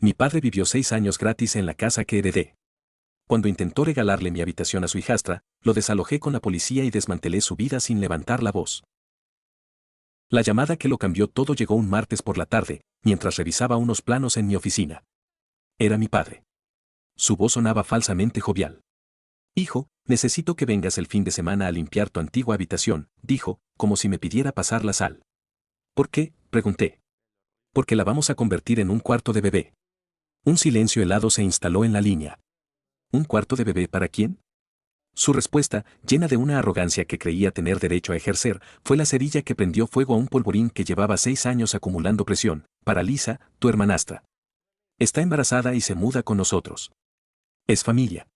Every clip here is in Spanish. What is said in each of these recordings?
Mi padre vivió 6 años gratis en la casa que heredé. Cuando intentó regalarle mi habitación a su hijastra, lo desalojé con la policía y desmantelé su vida sin levantar la voz. La llamada que lo cambió todo llegó un martes por la tarde, mientras revisaba unos planos en mi oficina. Era mi padre. Su voz sonaba falsamente jovial. Hijo, necesito que vengas el fin de semana a limpiar tu antigua habitación, dijo, como si me pidiera pasar la sal. ¿Por qué?, pregunté. Porque la vamos a convertir en un cuarto de bebé. Un silencio helado se instaló en la línea. ¿Un cuarto de bebé para quién? Su respuesta, llena de una arrogancia que creía tener derecho a ejercer, fue la cerilla que prendió fuego a un polvorín que llevaba 6 años acumulando presión. Para Lisa, tu hermanastra. Está embarazada y se muda con nosotros. Es familia.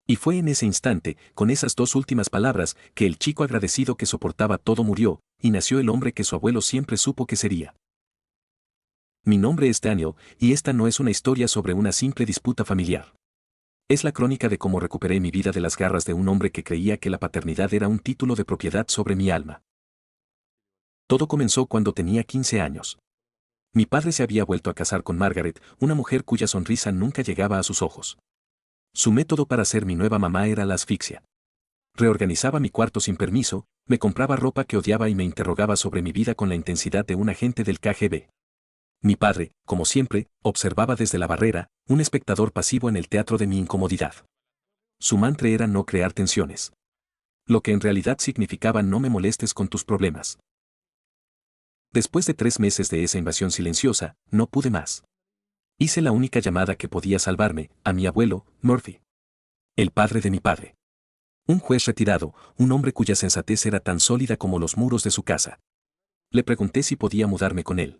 Y fue en ese instante, con esas 2 últimas palabras, que el chico agradecido que soportaba todo murió, y nació el hombre que su abuelo siempre supo que sería. Mi nombre es Daniel, y esta no es una historia sobre una simple disputa familiar. Es la crónica de cómo recuperé mi vida de las garras de un hombre que creía que la paternidad era un título de propiedad sobre mi alma. Todo comenzó cuando tenía 15 años. Mi padre se había vuelto a casar con Margaret, una mujer cuya sonrisa nunca llegaba a sus ojos. Su método para ser mi nueva mamá era la asfixia. Reorganizaba mi cuarto sin permiso, me compraba ropa que odiaba y me interrogaba sobre mi vida con la intensidad de un agente del KGB. Mi padre, como siempre, observaba desde la barrera, un espectador pasivo en el teatro de mi incomodidad. Su mantra era no crear tensiones. Lo que en realidad significaba no me molestes con tus problemas. Después de 3 meses de esa invasión silenciosa, no pude más. Hice la única llamada que podía salvarme, a mi abuelo, Murphy. El padre de mi padre. Un juez retirado, un hombre cuya sensatez era tan sólida como los muros de su casa. Le pregunté si podía mudarme con él.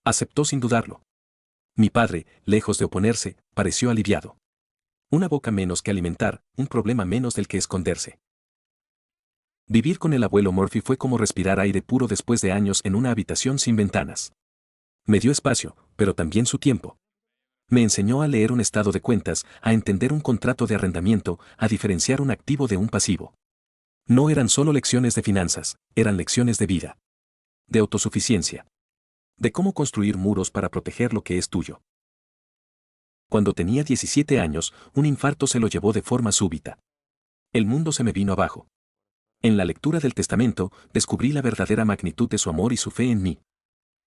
Aceptó sin dudarlo. Mi padre, lejos de oponerse, pareció aliviado. Una boca menos que alimentar, un problema menos del que esconderse. Vivir con el abuelo Murphy fue como respirar aire puro después de años en una habitación sin ventanas. Me dio espacio, pero también su tiempo. Me enseñó a leer un estado de cuentas, a entender un contrato de arrendamiento, a diferenciar un activo de un pasivo. No eran solo lecciones de finanzas, eran lecciones de vida. De autosuficiencia. De cómo construir muros para proteger lo que es tuyo. Cuando tenía 17 años, un infarto se lo llevó de forma súbita. El mundo se me vino abajo. En la lectura del testamento, descubrí la verdadera magnitud de su amor y su fe en mí.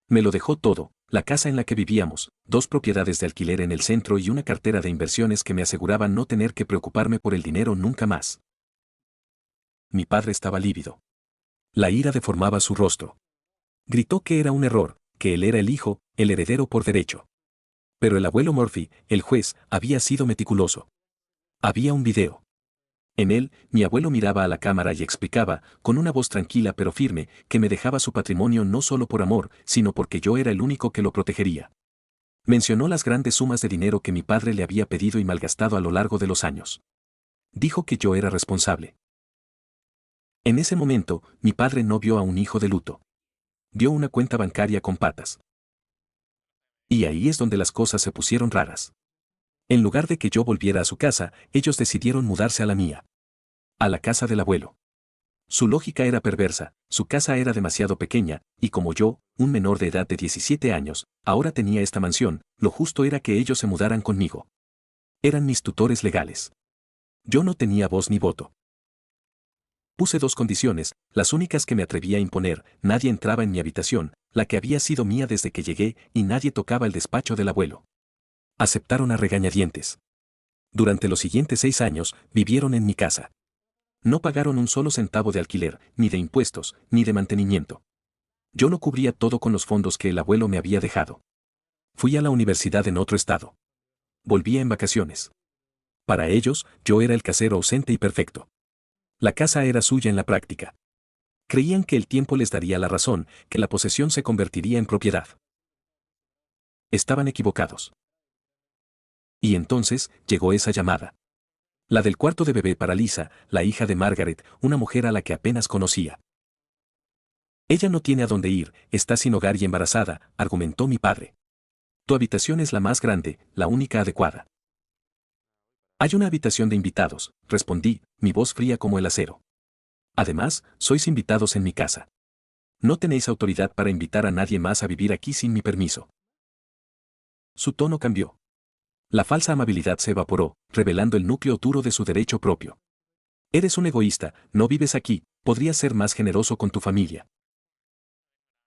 Me lo dejó todo, la casa en la que vivíamos, 2 propiedades de alquiler en el centro y una cartera de inversiones que me aseguraban no tener que preocuparme por el dinero nunca más. Mi padre estaba lívido. La ira deformaba su rostro. Gritó que era un error, que él era el hijo, el heredero por derecho. Pero el abuelo Murphy, el juez, había sido meticuloso. Había un video. En él, mi abuelo miraba a la cámara y explicaba, con una voz tranquila pero firme, que me dejaba su patrimonio no solo por amor, sino porque yo era el único que lo protegería. Mencionó las grandes sumas de dinero que mi padre le había pedido y malgastado a lo largo de los años. Dijo que yo era responsable. En ese momento, mi padre no vio a un hijo de luto. Vio una cuenta bancaria con patas. Y ahí es donde las cosas se pusieron raras. En lugar de que yo volviera a su casa, ellos decidieron mudarse a la mía. A la casa del abuelo. Su lógica era perversa, su casa era demasiado pequeña, y como yo, un menor de edad de 17 años, ahora tenía esta mansión, lo justo era que ellos se mudaran conmigo. Eran mis tutores legales. Yo no tenía voz ni voto. Puse 2 condiciones, las únicas que me atrevía a imponer: nadie entraba en mi habitación, la que había sido mía desde que llegué, y nadie tocaba el despacho del abuelo. Aceptaron a regañadientes. Durante los siguientes 6 años, vivieron en mi casa. No pagaron un solo centavo de alquiler, ni de impuestos, ni de mantenimiento. Yo lo cubría todo con los fondos que el abuelo me había dejado. Fui a la universidad en otro estado. Volvía en vacaciones. Para ellos, yo era el casero ausente y perfecto. La casa era suya en la práctica. Creían que el tiempo les daría la razón, que la posesión se convertiría en propiedad. Estaban equivocados. Y entonces, llegó esa llamada. La del cuarto de bebé para Lisa, la hija de Margaret, una mujer a la que apenas conocía. Ella no tiene a dónde ir, está sin hogar y embarazada, argumentó mi padre. Tu habitación es la más grande, la única adecuada. Hay una habitación de invitados, respondí, mi voz fría como el acero. Además, sois invitados en mi casa. No tenéis autoridad para invitar a nadie más a vivir aquí sin mi permiso. Su tono cambió. La falsa amabilidad se evaporó, revelando el núcleo duro de su derecho propio. Eres un egoísta, no vives aquí, podrías ser más generoso con tu familia.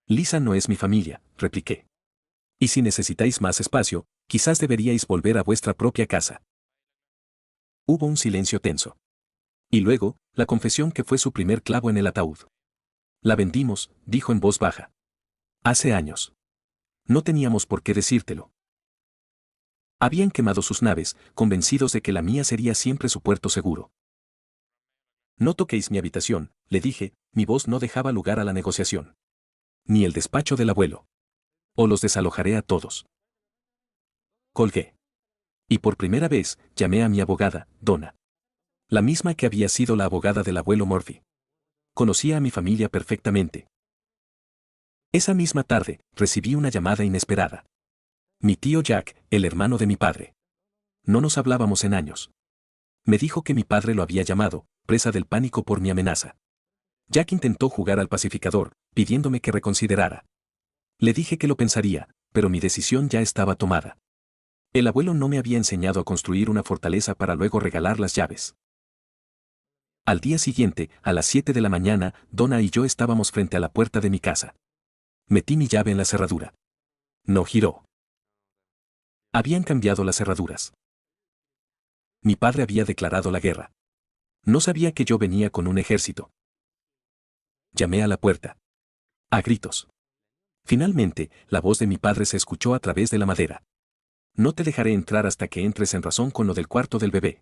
Lisa no es mi familia, repliqué. Y si necesitáis más espacio, quizás deberíais volver a vuestra propia casa. Hubo un silencio tenso. Y luego, la confesión que fue su primer clavo en el ataúd. La vendimos, dijo en voz baja. Hace años. No teníamos por qué decírtelo. Habían quemado sus naves, convencidos de que la mía sería siempre su puerto seguro. No toquéis mi habitación, le dije, mi voz no dejaba lugar a la negociación. Ni el despacho del abuelo. O los desalojaré a todos. Colgué. Y por primera vez, llamé a mi abogada, Donna. La misma que había sido la abogada del abuelo Murphy. Conocía a mi familia perfectamente. Esa misma tarde, recibí una llamada inesperada. Mi tío Jack, el hermano de mi padre. No nos hablábamos en años. Me dijo que mi padre lo había llamado, presa del pánico por mi amenaza. Jack intentó jugar al pacificador, pidiéndome que reconsiderara. Le dije que lo pensaría, pero mi decisión ya estaba tomada. El abuelo no me había enseñado a construir una fortaleza para luego regalar las llaves. Al día siguiente, a las 7 de la mañana, Donna y yo estábamos frente a la puerta de mi casa. Metí mi llave en la cerradura. No giró. Habían cambiado las cerraduras. Mi padre había declarado la guerra. No sabía que yo venía con un ejército. Llamé a la puerta. A gritos. Finalmente, la voz de mi padre se escuchó a través de la madera. No te dejaré entrar hasta que entres en razón con lo del cuarto del bebé.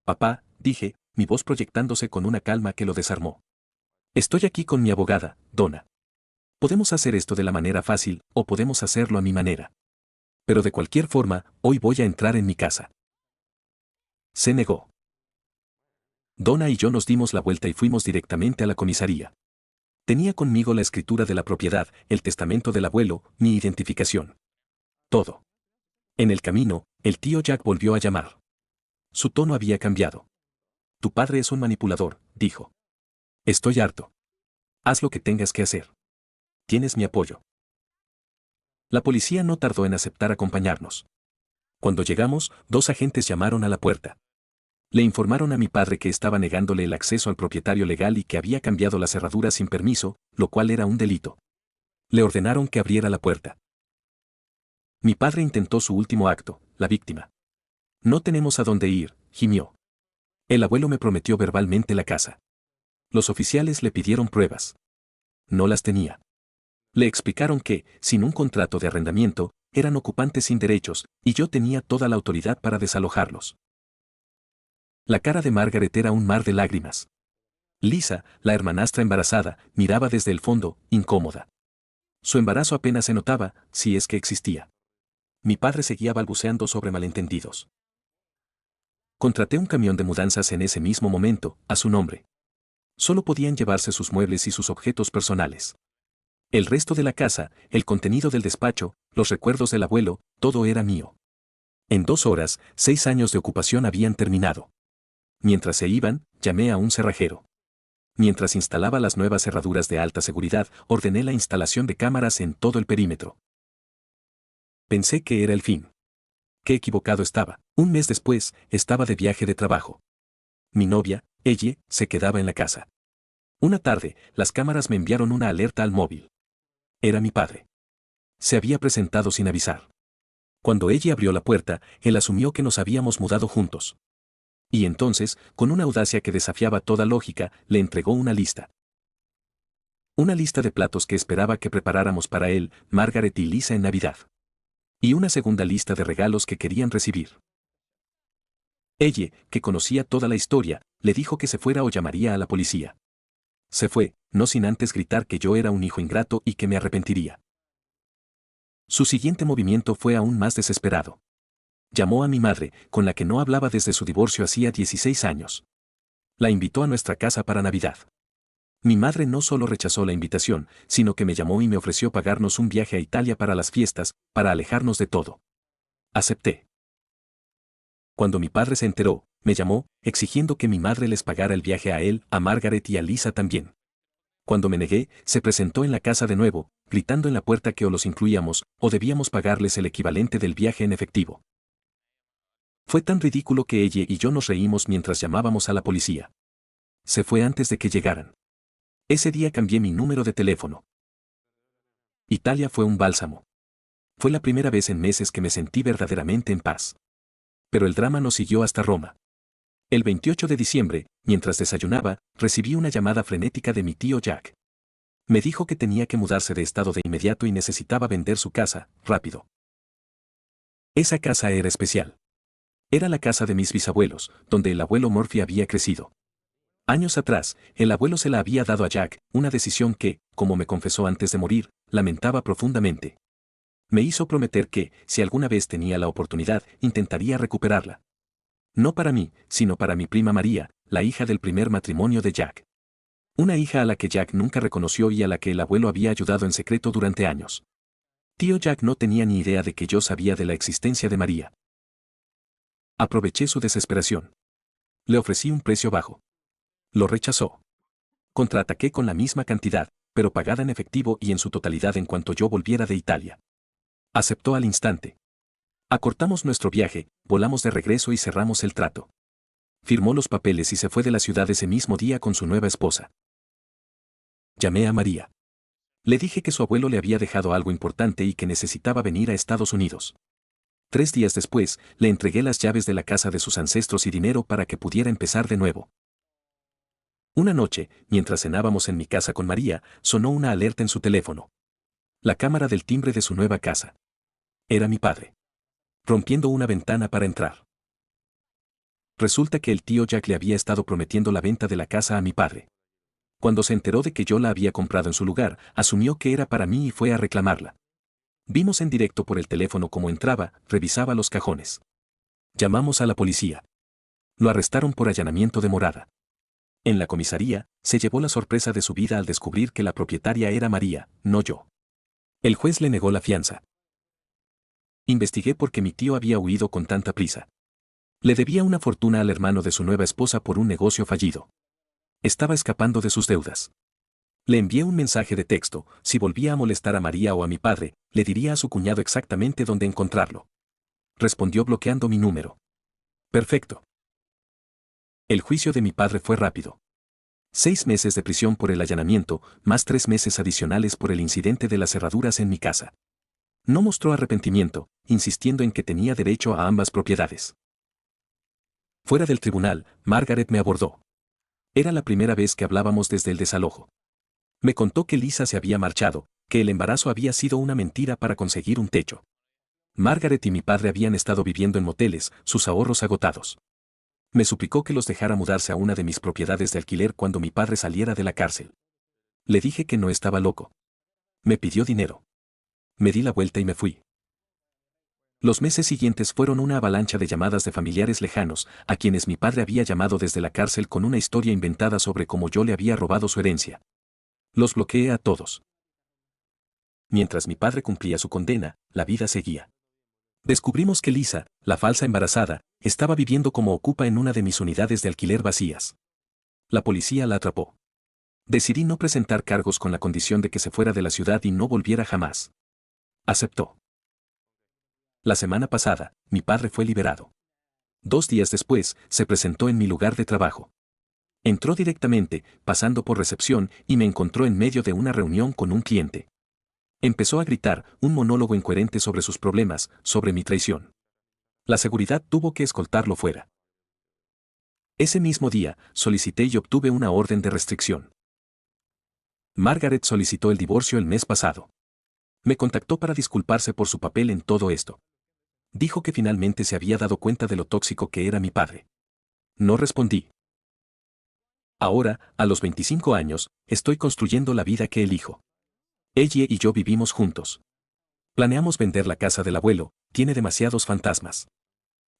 Papá, dije, mi voz proyectándose con una calma que lo desarmó. Estoy aquí con mi abogada, Donna. Podemos hacer esto de la manera fácil, o podemos hacerlo a mi manera. Pero de cualquier forma, hoy voy a entrar en mi casa. Se negó. Donna y yo nos dimos la vuelta y fuimos directamente a la comisaría. Tenía conmigo la escritura de la propiedad, el testamento del abuelo, mi identificación. Todo. En el camino, el tío Jack volvió a llamar. Su tono había cambiado. Tu padre es un manipulador, dijo. Estoy harto. Haz lo que tengas que hacer. Tienes mi apoyo. La policía no tardó en aceptar acompañarnos. Cuando llegamos, 2 agentes llamaron a la puerta. Le informaron a mi padre que estaba negándole el acceso al propietario legal y que había cambiado la cerradura sin permiso, lo cual era un delito. Le ordenaron que abriera la puerta. Mi padre intentó su último acto, la víctima. No tenemos a dónde ir, gimió. El abuelo me prometió verbalmente la casa. Los oficiales le pidieron pruebas. No las tenía. Le explicaron que, sin un contrato de arrendamiento, eran ocupantes sin derechos, y yo tenía toda la autoridad para desalojarlos. La cara de Margaret era un mar de lágrimas. Lisa, la hermanastra embarazada, miraba desde el fondo, incómoda. Su embarazo apenas se notaba, si es que existía. Mi padre seguía balbuceando sobre malentendidos. Contraté un camión de mudanzas en ese mismo momento, a su nombre. Solo podían llevarse sus muebles y sus objetos personales. El resto de la casa, el contenido del despacho, los recuerdos del abuelo, todo era mío. En 2 horas, 6 años de ocupación habían terminado. Mientras se iban, llamé a un cerrajero. Mientras instalaba las nuevas cerraduras de alta seguridad, ordené la instalación de cámaras en todo el perímetro. Pensé que era el fin. Qué equivocado estaba. Un mes después, estaba de viaje de trabajo. Mi novia, ella, se quedaba en la casa. Una tarde, las cámaras me enviaron una alerta al móvil. Era mi padre. Se había presentado sin avisar. Cuando ella abrió la puerta, él asumió que nos habíamos mudado juntos. Y entonces, con una audacia que desafiaba toda lógica, le entregó una lista. Una lista de platos que esperaba que preparáramos para él, Margaret y Lisa en Navidad. Y una segunda lista de regalos que querían recibir. Ella, que conocía toda la historia, le dijo que se fuera o llamaría a la policía. Se fue, no sin antes gritar que yo era un hijo ingrato y que me arrepentiría. Su siguiente movimiento fue aún más desesperado. Llamó a mi madre, con la que no hablaba desde su divorcio hacía 16 años. La invitó a nuestra casa para Navidad. Mi madre no solo rechazó la invitación, sino que me llamó y me ofreció pagarnos un viaje a Italia para las fiestas, para alejarnos de todo. Acepté. Cuando mi padre se enteró, me llamó, exigiendo que mi madre les pagara el viaje a él, a Margaret y a Lisa también. Cuando me negué, se presentó en la casa de nuevo, gritando en la puerta que o los incluíamos, o debíamos pagarles el equivalente del viaje en efectivo. Fue tan ridículo que ella y yo nos reímos mientras llamábamos a la policía. Se fue antes de que llegaran. Ese día cambié mi número de teléfono. Italia fue un bálsamo. Fue la primera vez en meses que me sentí verdaderamente en paz. Pero el drama nos siguió hasta Roma. El 28 de diciembre, mientras desayunaba, recibí una llamada frenética de mi tío Jack. Me dijo que tenía que mudarse de estado de inmediato y necesitaba vender su casa, rápido. Esa casa era especial. Era la casa de mis bisabuelos, donde el abuelo Murphy había crecido. Años atrás, el abuelo se la había dado a Jack, una decisión que, como me confesó antes de morir, lamentaba profundamente. Me hizo prometer que, si alguna vez tenía la oportunidad, intentaría recuperarla. No para mí, sino para mi prima María, la hija del primer matrimonio de Jack. Una hija a la que Jack nunca reconoció y a la que el abuelo había ayudado en secreto durante años. Tío Jack no tenía ni idea de que yo sabía de la existencia de María. Aproveché su desesperación. Le ofrecí un precio bajo. Lo rechazó. Contraataqué con la misma cantidad, pero pagada en efectivo y en su totalidad en cuanto yo volviera de Italia. Aceptó al instante. Acortamos nuestro viaje, volamos de regreso y cerramos el trato. Firmó los papeles y se fue de la ciudad ese mismo día con su nueva esposa. Llamé a María. Le dije que su abuelo le había dejado algo importante y que necesitaba venir a Estados Unidos. 3 días después, le entregué las llaves de la casa de sus ancestros y dinero para que pudiera empezar de nuevo. Una noche, mientras cenábamos en mi casa con María, sonó una alerta en su teléfono. La cámara del timbre de su nueva casa. Era mi padre. Rompiendo una ventana para entrar. Resulta que el tío Jack le había estado prometiendo la venta de la casa a mi padre. Cuando se enteró de que yo la había comprado en su lugar, asumió que era para mí y fue a reclamarla. Vimos en directo por el teléfono cómo entraba, revisaba los cajones. Llamamos a la policía. Lo arrestaron por allanamiento de morada. En la comisaría, se llevó la sorpresa de su vida al descubrir que la propietaria era María, no yo. El juez le negó la fianza. Investigué por qué mi tío había huido con tanta prisa. Le debía una fortuna al hermano de su nueva esposa por un negocio fallido. Estaba escapando de sus deudas. Le envié un mensaje de texto: si volvía a molestar a María o a mi padre, le diría a su cuñado exactamente dónde encontrarlo. Respondió bloqueando mi número. Perfecto. El juicio de mi padre fue rápido. 6 meses de prisión por el allanamiento, más 3 meses adicionales por el incidente de las cerraduras en mi casa. No mostró arrepentimiento, insistiendo en que tenía derecho a ambas propiedades. Fuera del tribunal, Margaret me abordó. Era la primera vez que hablábamos desde el desalojo. Me contó que Lisa se había marchado, que el embarazo había sido una mentira para conseguir un techo. Margaret y mi padre habían estado viviendo en moteles, sus ahorros agotados. Me suplicó que los dejara mudarse a una de mis propiedades de alquiler cuando mi padre saliera de la cárcel. Le dije que no estaba loco. Me pidió dinero. Me di la vuelta y me fui. Los meses siguientes fueron una avalancha de llamadas de familiares lejanos, a quienes mi padre había llamado desde la cárcel con una historia inventada sobre cómo yo le había robado su herencia. Los bloqueé a todos. Mientras mi padre cumplía su condena, la vida seguía. Descubrimos que Lisa, la falsa embarazada, estaba viviendo como ocupa en una de mis unidades de alquiler vacías. La policía la atrapó. Decidí no presentar cargos con la condición de que se fuera de la ciudad y no volviera jamás. Aceptó. La semana pasada, mi padre fue liberado. 2 días después, se presentó en mi lugar de trabajo. Entró directamente, pasando por recepción, y me encontró en medio de una reunión con un cliente. Empezó a gritar, un monólogo incoherente sobre sus problemas, sobre mi traición. La seguridad tuvo que escoltarlo fuera. Ese mismo día, solicité y obtuve una orden de restricción. Margaret solicitó el divorcio el mes pasado. Me contactó para disculparse por su papel en todo esto. Dijo que finalmente se había dado cuenta de lo tóxico que era mi padre. No respondí. Ahora, a los 25 años, estoy construyendo la vida que elijo. Ella y yo vivimos juntos. Planeamos vender la casa del abuelo, tiene demasiados fantasmas.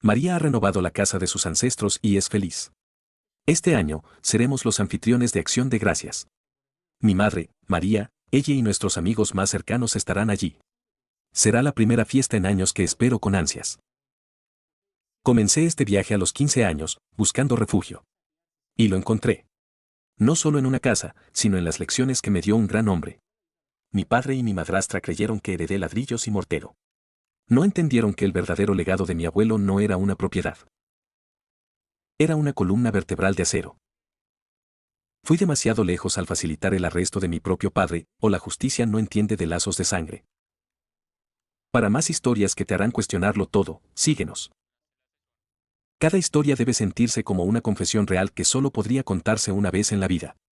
María ha renovado la casa de sus ancestros y es feliz. Este año, seremos los anfitriones de Acción de Gracias. Mi madre, María, ella y nuestros amigos más cercanos estarán allí. Será la primera fiesta en años que espero con ansias. Comencé este viaje a los 15 años, buscando refugio. Y lo encontré. No solo en una casa, sino en las lecciones que me dio un gran hombre. Mi padre y mi madrastra creyeron que heredé ladrillos y mortero. No entendieron que el verdadero legado de mi abuelo no era una propiedad. Era una columna vertebral de acero. Fui demasiado lejos al facilitar el arresto de mi propio padre, o la justicia no entiende de lazos de sangre. Para más historias que te harán cuestionarlo todo, síguenos. Cada historia debe sentirse como una confesión real que solo podría contarse una vez en la vida.